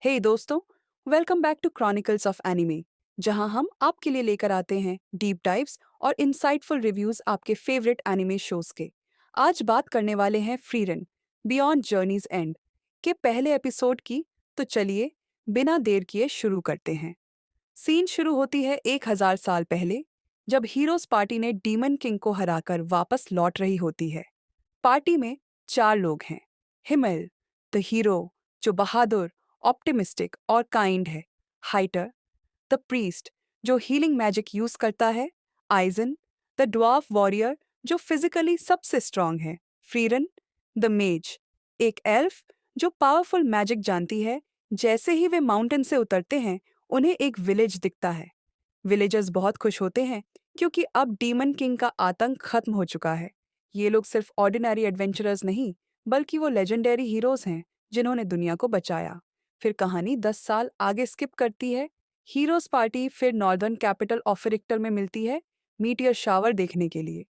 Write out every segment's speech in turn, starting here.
हे दोस्तों, welcome back to chronicles of anime, जहां हम आपके लिए लेकर आते हैं डीप डाइव्स और इंसाइटफुल रिव्यूज आपके फेवरेट एनिमे शोज के। आज बात करने वाले हैं फ्रीरन बियॉन्ड जर्नीज एंड के पहले एपिसोड की। तो चलिए बिना देर किए शुरू करते हैं। सीन शुरू होती है 1000 साल पहले, जब हीरोज पार्टी ने डीमन किंग को हराकर वापस लौट रही होती है। पार्टी में 4 लोग हैं। हिमेल, द हीरो, जो बहादुर, ऑप्टिमिस्टिक और काइंड है। हाइटर, द प्रीस्ट, जो हीलिंग मैजिक यूज करता है। आइजन, द ड्वार्फ वॉरियर, जो फिजिकली सबसे स्ट्रांग है। फ्रीरन, द मेज, एक एल्फ जो पावरफुल मैजिक जानती है। जैसे ही वे माउंटेन से उतरते हैं, उन्हें एक विलेज दिखता है। विलेजर्स बहुत खुश होते हैं क्योंकि अब डीमन किंग का आतंक खत्म हो चुका है। ये लोग सिर्फ ऑर्डिनरी एडवेंचरर्स नहीं, बल्कि वो लेजेंडरी हीरोज हैं जिन्होंने दुनिया को बचाया। फिर कहानी 10 साल आगे स्किप करती है। हीरोज पार्टी फिर नॉर्दर्न कैपिटल ऑफरिक्टर में मिलती है मीटियर शावर देखने के लिए।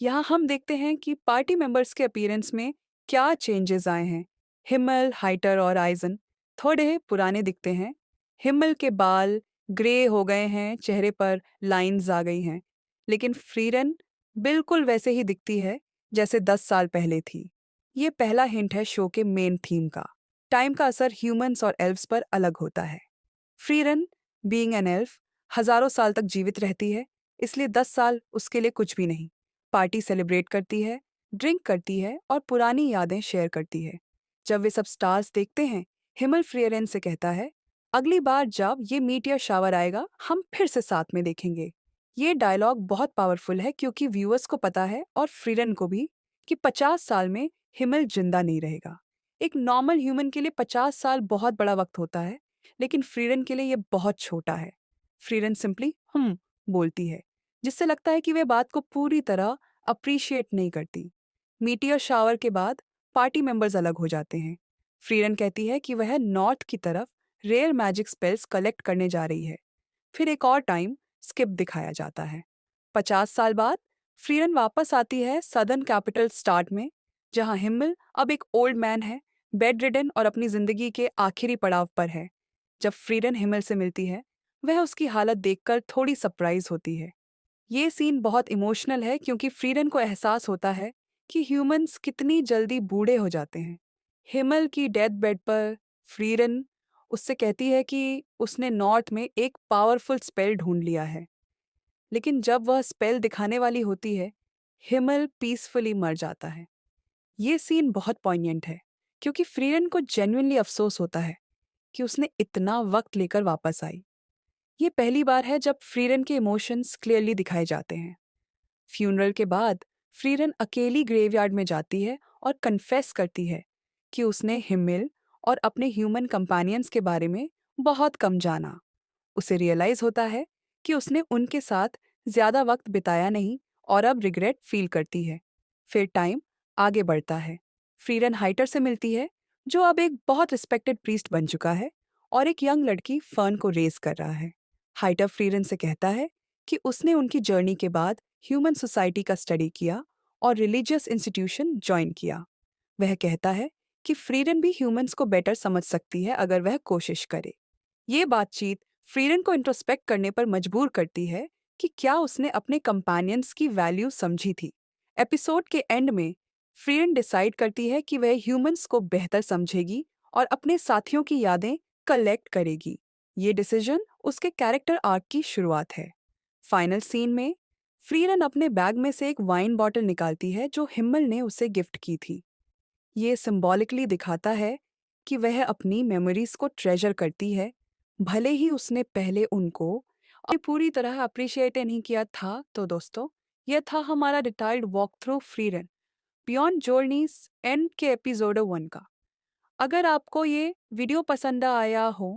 यहाँ हम देखते हैं कि पार्टी मेंबर्स के अपीयरेंस में क्या चेंजेस आए हैं। हिम्मल, हाइटर और आइजन थोड़े पुराने दिखते हैं। हिम्मल के बाल ग्रे हो गए हैं, चेहरे पर लाइंस आ गई हैं, लेकिन फ्रीरन बिल्कुल वैसे ही दिखती है जैसे 10 साल पहले थी। ये पहला हिंट है शो के मेन थीम का। टाइम का असर ह्यूमंस और एल्व्स पर अलग होता है। फ्रीरन, बीइंग एन एल्फ, हजारों साल तक जीवित रहती है, इसलिए 10 साल उसके लिए कुछ भी नहीं। पार्टी सेलिब्रेट करती है, ड्रिंक करती है और पुरानी यादें शेयर करती है। जब वे सब स्टार्स देखते हैं, हिमल फ्रीयरन से कहता है, अगली बार जब ये मीटियर शावर आएगा, हम फिर से साथ में देखेंगे। ये डायलॉग बहुत पावरफुल है क्योंकि व्यूअर्स को पता है और फ्रीरन को भी कि 50 साल में हिमल जिंदा नहीं रहेगा। एक नॉर्मल ह्यूमन के लिए 50 साल बहुत बड़ा वक्त होता है, लेकिन फ्रीरन के लिए ये बहुत छोटा है। फ्रीरन सिंपली बोलती है, जिससे लगता है कि वे बात को पूरी तरह अप्रिशिएट नहीं करती। मीटियर शावर के बाद पार्टी मेंबर्स अलग हो जाते हैं। फ्रीरन कहती है कि वह नॉर्थ की तरफ रेयर मैजिक स्पेल्स कलेक्ट करने जा रही है। फिर एक और टाइम स्किप दिखाया जाता है। 50 साल बाद फ्रीरन वापस आती है सदर्न कैपिटल स्टार्ट में, जहां हिम्मल अब एक ओल्ड मैन है, बेड रिडन और अपनी जिंदगी के आखिरी पड़ाव पर है। जब फ्रीडन हिमल से मिलती है, वह उसकी हालत देखकर थोड़ी सरप्राइज होती है। ये सीन बहुत इमोशनल है क्योंकि फ्रीडन को एहसास होता है कि ह्यूमंस कितनी जल्दी बूढ़े हो जाते हैं। हिमल की डेथ बेड पर फ्रीडन उससे कहती है कि उसने नॉर्थ में एक पावरफुल स्पेल ढूंढ लिया है, लेकिन जब वह स्पेल दिखाने वाली होती है, हिमल पीसफुली मर जाता है। ये सीन बहुत पॉइंटेंट है क्योंकि फ्रीडन को जेन्युइनली अफसोस होता है कि उसने इतना वक्त लेकर वापस आई। ये पहली बार है जब फ्रीरन के इमोशंस क्लियरली दिखाए जाते हैं। फ्यूनरल के बाद फ्रीरन अकेली ग्रेवयार्ड में जाती है और कन्फेस करती है कि उसने हिम्मिल और अपने ह्यूमन कंपेनियंस के बारे में बहुत कम जाना। उसे रियलाइज होता है कि उसने उनके साथ ज्यादा वक्त बिताया नहीं और अब रिग्रेट फील करती है। फिर टाइम आगे बढ़ता है। फ्रीरन हाइटर से मिलती है, जो अब एक बहुत रिस्पेक्टेड प्रीस्ट बन चुका है और एक यंग लड़की फर्न को रेज कर रहा है। हाइटर फ्रीरन से कहता है कि उसने उनकी जर्नी के बाद ह्यूमन सोसाइटी का स्टडी किया और रिलीजियस इंस्टीट्यूशन ज्वाइन किया। वह कहता है कि फ्रीरन भी ह्यूमंस को बेटर समझ सकती है अगर वह कोशिश करे। ये बातचीत फ्रीरन को इंट्रोस्पेक्ट करने पर मजबूर करती है कि क्या उसने अपने कंपेनियंस की वैल्यू समझी थी। एपिसोड के एंड में फ्रीरन डिसाइड करती है कि वह ह्यूमंस को बेहतर समझेगी और अपने साथियों की यादें कलेक्ट करेगी। ये डिसीजन उसके कैरेक्टर आर्क की शुरुआत है। फाइनल सीन में फ्रीरन अपने बैग में से एक वाइन बॉटल निकालती है जो हिम्मल ने उसे गिफ्ट की थी। ये सिंबॉलिकली दिखाता है कि वह अपनी मेमोरीज को ट्रेजर करती है, भले ही उसने पहले उनको और पूरी तरह अप्रिशिएट नहीं किया था। तो दोस्तों, यह था हमारा detailed walk through Freerun Beyond Journeys End के एपिसोड 1 का। अगर आपको ये वीडियो पसंद आया हो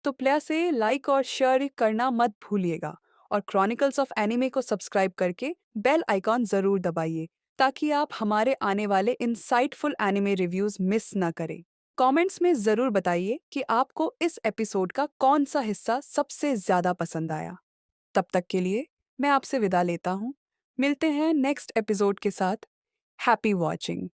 तो प्लीज से लाइक और शेयर करना मत भूलिएगा, और क्रॉनिकल्स ऑफ एनिमे को सब्सक्राइब करके बेल आइकॉन जरूर दबाइए ताकि आप हमारे आने वाले इंसाइटफुल एनिमे रिव्यूज मिस ना करें। कमेंट्स में जरूर बताइए कि आपको इस एपिसोड का कौन सा हिस्सा सबसे ज्यादा पसंद आया। तब तक के लिए मैं आपसे विदा लेता हूँ। मिलते हैं नेक्स्ट एपिसोड के साथ। Happy watching.